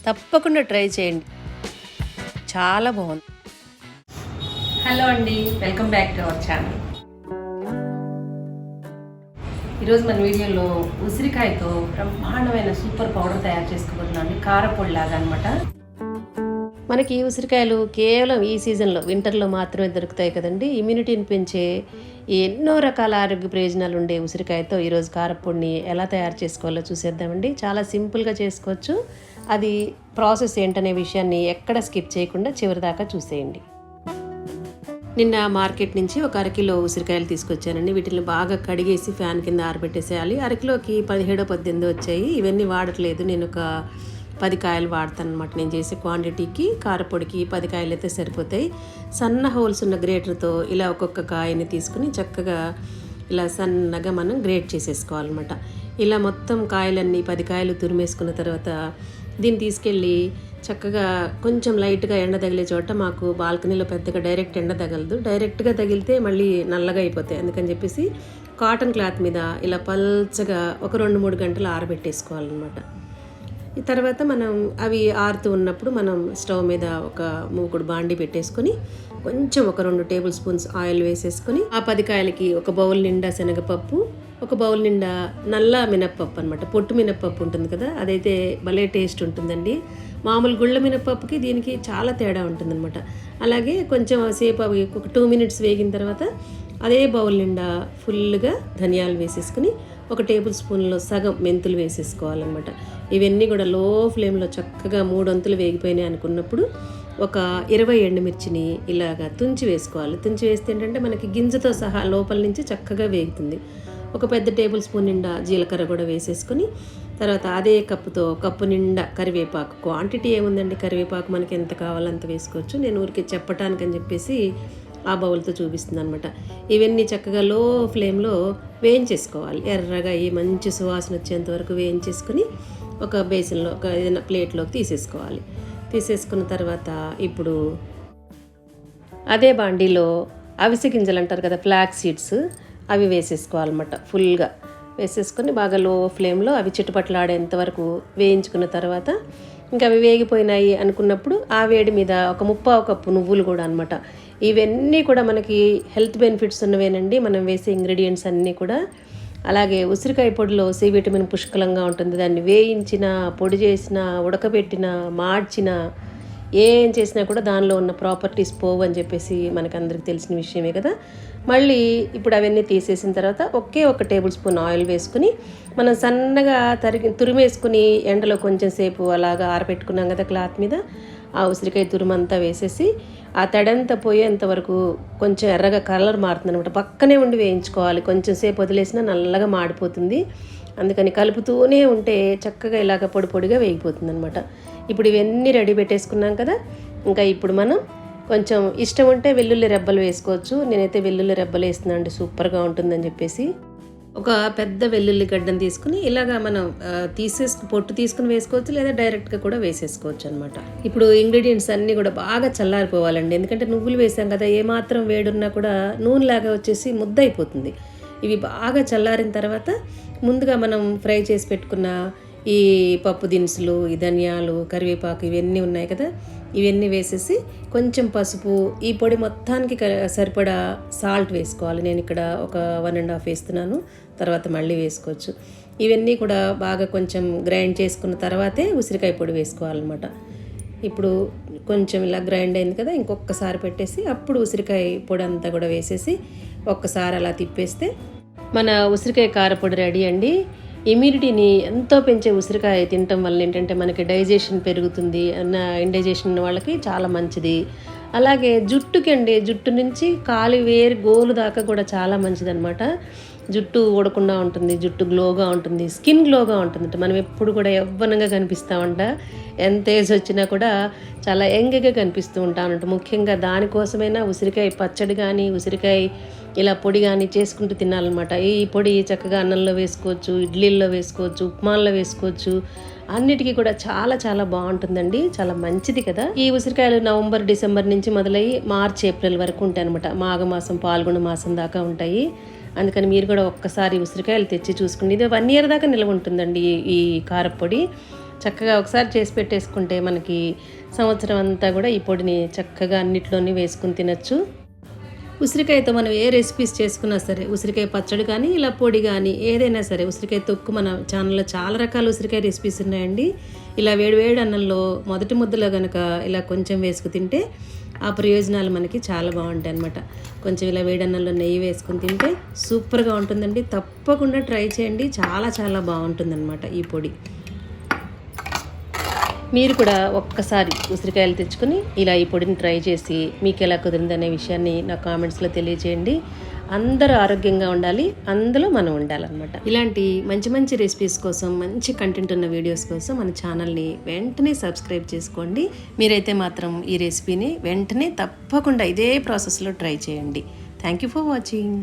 తప్పకుండా ట్రై చేయండి, చాలా బాగుంది. హలో అండి, welcome back to our channel. ఈరోజు మన వీడియోలో ఉసిరికాయతో బ్రహ్మాండమైన సూపర్ పౌడర్ తయారు చేసుకోబోతున్నాం అండి, కారపొడి లాగా అనమాట. మనకి ఉసిరికాయలు కేవలం ఈ సీజన్లో వింటర్లో మాత్రమే దొరుకుతాయి కదండి. ఇమ్యూనిటీని పెంచే ఎన్నో రకాల ఆరోగ్య ప్రయోజనాలు ఉండే ఉసిరికాయతో ఈరోజు కారపొడిని ఎలా తయారు చేసుకోవాలో చూసేద్దామండి. చాలా సింపుల్గా చేసుకోవచ్చు. అది ప్రాసెస్ ఏంటనే విషయాన్ని ఎక్కడ స్కిప్ చేయకుండా చివరి దాకా చూసేయండి. నిన్న మార్కెట్ నుంచి ఒక అరకిలో ఉసిరికాయలు తీసుకొచ్చానండి. వీటిని బాగా కడిగేసి ఫ్యాన్ కింద ఆరబెట్టేసేయాలి. అరకిలోకి 17-18 వచ్చాయి. ఇవన్నీ వాడట్లేదు, నేను ఒక 10 కాయలు వాడతాను అనమాట. నేను చేసే క్వాంటిటీకి కారపొడికి 10 కాయలు అయితే సరిపోతాయి. సన్న హోల్స్ ఉన్న గ్రేటర్తో ఇలా ఒక్కొక్క కాయని తీసుకుని చక్కగా ఇలా సన్నగా మనం గ్రేట్ చేసేసుకోవాలన్నమాట. ఇలా మొత్తం కాయలన్నీ 10 కాయలు తురిమేసుకున్న తర్వాత దీన్ని తీసుకెళ్ళి చక్కగా కొంచెం లైట్గా ఎండ తగిలే చోట, మాకు బాల్కనీలో పెద్దగా డైరెక్ట్ ఎండ తగలదు, డైరెక్ట్గా తగిలితే మళ్ళీ నల్లగా అయిపోతాయి. అందుకని చెప్పేసి కాటన్ క్లాత్ మీద ఇలా పల్చగా ఒక 2-3 గంటలు ఆరబెట్టేసుకోవాలన్నమాట. ఈ తర్వాత మనం అవి ఆరుతూ ఉన్నప్పుడు మనం స్టవ్ మీద ఒక మూకుడు బాండి పెట్టేసుకొని కొంచెం ఒక 2 టేబుల్ స్పూన్స్ ఆయిల్ వేసేసుకొని ఆ 10 కాయలకి ఒక బౌల్ నిండా శనగపప్పు, ఒక బౌల్ నిండా నల్ల మినప్పప్పు అనమాట. పొట్టు మినప్పప్పు ఉంటుంది కదా, అదైతే భలే టేస్ట్ ఉంటుందండి. మామూలు గుళ్ళ మినప్పప్పుకి దీనికి చాలా తేడా ఉంటుందన్నమాట. అలాగే కొంచెం సేపు అవి ఒక 2 మినిట్స్ వేగిన తర్వాత అదే బౌల్ నిండా ఫుల్గా ధనియాలు వేసేసుకుని ఒక టేబుల్ స్పూన్లో సగం మెంతులు వేసేసుకోవాలన్నమాట. ఇవన్నీ కూడా లో ఫ్లేమ్లో చక్కగా 3 వంతులు వేగిపోయినాయి అనుకున్నప్పుడు ఒక 20 ఎండుమిర్చిని ఇలాగా తుంచి వేసుకోవాలి. తుంచి వేస్తే ఏంటంటే మనకి గింజతో సహా లోపల నుంచి చక్కగా వేగుతుంది. ఒక పెద్ద టేబుల్ స్పూన్ నిండా జీలకర్ర కూడా వేసేసుకొని తర్వాత అదే కప్పుతో కప్పు నిండా కరివేపాకు. క్వాంటిటీ ఏముందండి, కరివేపాకు మనకి ఎంత కావాలో అంత వేసుకోవచ్చు. నేను ఊరికి చెప్పటానికని చెప్పేసి ఆ బౌల్తో చూపిస్తుంది అనమాట. ఇవన్నీ చక్కగా లో ఫ్లేమ్లో వేయించేసుకోవాలి. ఎర్రగా ఈ మంచి సువాసన వచ్చేంత వరకు వేయించేసుకుని ఒక బేసిన్లో ఒక ఏదైనా ప్లేట్లోకి తీసేసుకోవాలి. తీసేసుకున్న తర్వాత ఇప్పుడు అదే బాండీలో అవిసె గింజలు అంటారు కదా, ఫ్లాక్స్ సీడ్స్, అవి వేసేసుకోవాలన్నమాట. ఫుల్గా వేసేసుకొని బాగా లో ఫ్లేమ్లో అవి చిట్టుపట్లాడేంత వరకు వేయించుకున్న తర్వాత ఇంకా అవి వేగిపోయినాయి అనుకున్నప్పుడు ఆ వేడి మీద ఒక 1/4 కప్పు నువ్వులు కూడా అనమాట. ఇవన్నీ కూడా మనకి హెల్త్ బెనిఫిట్స్ ఉన్నవేనండి, మనం వేసే ఇంగ్రీడియంట్స్ అన్నీ కూడా. అలాగే ఉసిరికాయ పొడిలో సి విటమిన్ పుష్కలంగా ఉంటుంది. దాన్ని వేయించిన, పొడి చేసిన, ఉడకబెట్టిన, మార్చిన, ఏం చేసినా కూడా దానిలో ఉన్న ప్రాపర్టీస్ పోవు అని చెప్పేసి మనకు అందరికి తెలిసిన విషయమే కదా. మళ్ళీ ఇప్పుడు అవన్నీ తీసేసిన తర్వాత ఒకే ఒక టేబుల్ స్పూన్ ఆయిల్ వేసుకుని మనం సన్నగా తురిమేసుకుని ఎండలో కొంచెం సేపు అలాగా ఆరబెట్టుకున్నాం కదా క్లాత్ మీద, ఆ ఉసిరికాయ తురుమంతా వేసేసి ఆ తడంతా పోయేంత వరకు కొంచెం ఎర్రగా కలర్ మారుతుంది అనమాట. పక్కనే ఉండి వేయించుకోవాలి, కొంచెం సేపు వదిలేసినా నల్లగా మాడిపోతుంది. అందుకని కలుపుతూనే ఉంటే చక్కగా ఇలాగ పొడి పొడిగా వేగిపోతుంది అనమాట. ఇప్పుడు ఇవన్నీ రెడీ పెట్టేసుకున్నాం కదా. ఇంకా ఇప్పుడు మనం కొంచెం ఇష్టం ఉంటే వెల్లుల్లి రెబ్బలు వేసుకోవచ్చు. నేనైతే వెల్లుల్లి రెబ్బలు వేస్తున్నాను అండి, సూపర్గా ఉంటుందని చెప్పేసి. ఒక పెద్ద వెల్లుల్లి గడ్డను తీసుకుని ఇలాగా మనం పొట్టు తీసుకుని వేసుకోవచ్చు, లేదా డైరెక్ట్గా కూడా వేసేసుకోవచ్చు అనమాట. ఇప్పుడు ఇంగ్రీడియంట్స్ అన్నీ కూడా బాగా చల్లారిపోవాలండి, ఎందుకంటే నువ్వులు వేసాం కదా, ఏమాత్రం వేడున్నా కూడా నూనెలాగా వచ్చేసి ముద్ద అయిపోతుంది. ఇవి బాగా చల్లారిన తర్వాత ముందుగా మనం ఫ్రై చేసి పెట్టుకున్న ఈ పప్పు దినుసులు, ఈ ధనియాలు, కరివేపాకు ఇవన్నీ ఉన్నాయి కదా, ఇవన్నీ వేసేసి కొంచెం పసుపు, ఈ పొడి మొత్తానికి సరిపడా సాల్ట్ వేసుకోవాలి. నేను ఇక్కడ ఒక 1.5 వేస్తున్నాను, తర్వాత మళ్ళీ వేసుకోవచ్చు. ఇవన్నీ కూడా బాగా కొంచెం గ్రైండ్ చేసుకున్న తర్వాతే ఉసిరికాయ పొడి వేసుకోవాలన్నమాట. ఇప్పుడు కొంచెం ఇలా గ్రైండ్ అయింది కదా, ఇంకొకసారి పెట్టేసి అప్పుడు ఉసిరికాయ పొడి అంతా కూడా వేసేసి ఒక్కసారి అలా తిప్పేస్తే మన ఉసిరికాయ కారపొడి రెడీ అండి. ఇమ్యూనిటీని ఎంతో పెంచే ఉసిరికాయ తినటం వల్ల ఏంటంటే మనకి డైజెషన్ పెరుగుతుంది, ఇండైజెషన్ ఉన్న వాళ్ళకి చాలా మంచిది. అలాగే జుట్టుకి అండి, జుట్టు నుంచి కాలి వేరు గోలు దాకా కూడా చాలా మంచిదన్నమాట. జుట్టు ఊడకుండా ఉంటుంది, జుట్టు గ్లోగా ఉంటుంది, స్కిన్ గ్లోగా ఉంటుందంట. మనం ఎప్పుడు కూడా యవ్వనంగా కనిపిస్తామంట, ఎంత ఏజ్ వచ్చినా కూడా చాలా యంగ్గా కనిపిస్తూ ఉంటామంట. ముఖ్యంగా దానికోసమైనా ఉసిరికాయ పచ్చడి కానీ, ఉసిరికాయ ఇలా పొడి కానీ చేసుకుంటూ తినాలన్నమాట. ఈ పొడి చక్కగా అన్నంలో వేసుకోవచ్చు, ఇడ్లీల్లో వేసుకోవచ్చు, ఉప్మాల్లో వేసుకోవచ్చు, అన్నిటికీ కూడా చాలా చాలా బాగుంటుందండి, చాలా మంచిది కదా. ఈ ఉసిరికాయలు నవంబర్, డిసెంబర్ నుంచి మొదలయ్యి మార్చ్, ఏప్రిల్ వరకు ఉంటాయి అనమాట. మాఘమాసం, పాల్గొన మాసం దాకా ఉంటాయి. అందుకని మీరు కూడా ఒక్కసారి ఉసిరికాయలు తెచ్చి చూసుకోండి. ఇది 1 year దాకా నిల్వ ఉంటుందండి ఈ కారపొడి. చక్కగా ఒకసారి చేసి పెట్టేసుకుంటే మనకి సంవత్సరం అంతా కూడా ఈ పొడిని చక్కగా అన్నిట్లోని వేసుకుని తినచ్చు. ఉసిరికాయతో మనం ఏ రెసిపీస్ చేసుకున్నా సరే, ఉసిరికాయ పచ్చడి కానీ ఇలా పొడి కానీ ఏదైనా సరే, ఉసిరికాయ తొక్కు మన ఛానల్లో చాలా రకాల ఉసిరికాయ రెసిపీస్ ఉన్నాయండి. ఇలా వేడి అన్నంలో మొదటి ముద్దలో కనుక ఇలా కొంచెం వేసుకు తింటే ఆ ప్రయోజనాలు మనకి చాలా బాగుంటాయి అన్నమాట. కొంచెం ఇలా వేడి అన్నంలో నెయ్యి వేసుకుని తింటే సూపర్గా ఉంటుందండి. తప్పకుండా ట్రై చేయండి, చాలా బాగుంటుందన్నమాట ఈ పొడి. మీరు కూడా ఒక్కసారి ఉసిరికాయలు తెచ్చుకొని ఇలా ఈ పొడిని ట్రై చేసి మీకు ఎలా కుదిరిందనే విషయాన్ని నా కామెంట్స్లో తెలియజేయండి. అందరూ ఆరోగ్యంగా ఉండాలి, అందులో మనం ఉండాలన్నమాట. ఇలాంటి మంచి రెసిపీస్ కోసం, మంచి కంటెంట్ ఉన్న వీడియోస్ కోసం మన ఛానల్ని వెంటనే సబ్స్క్రైబ్ చేసుకోండి. మీరైతే మాత్రం ఈ రెసిపీని వెంటనే తప్పకుండా ఇదే ప్రాసెస్లో ట్రై చేయండి. Thank you for watching.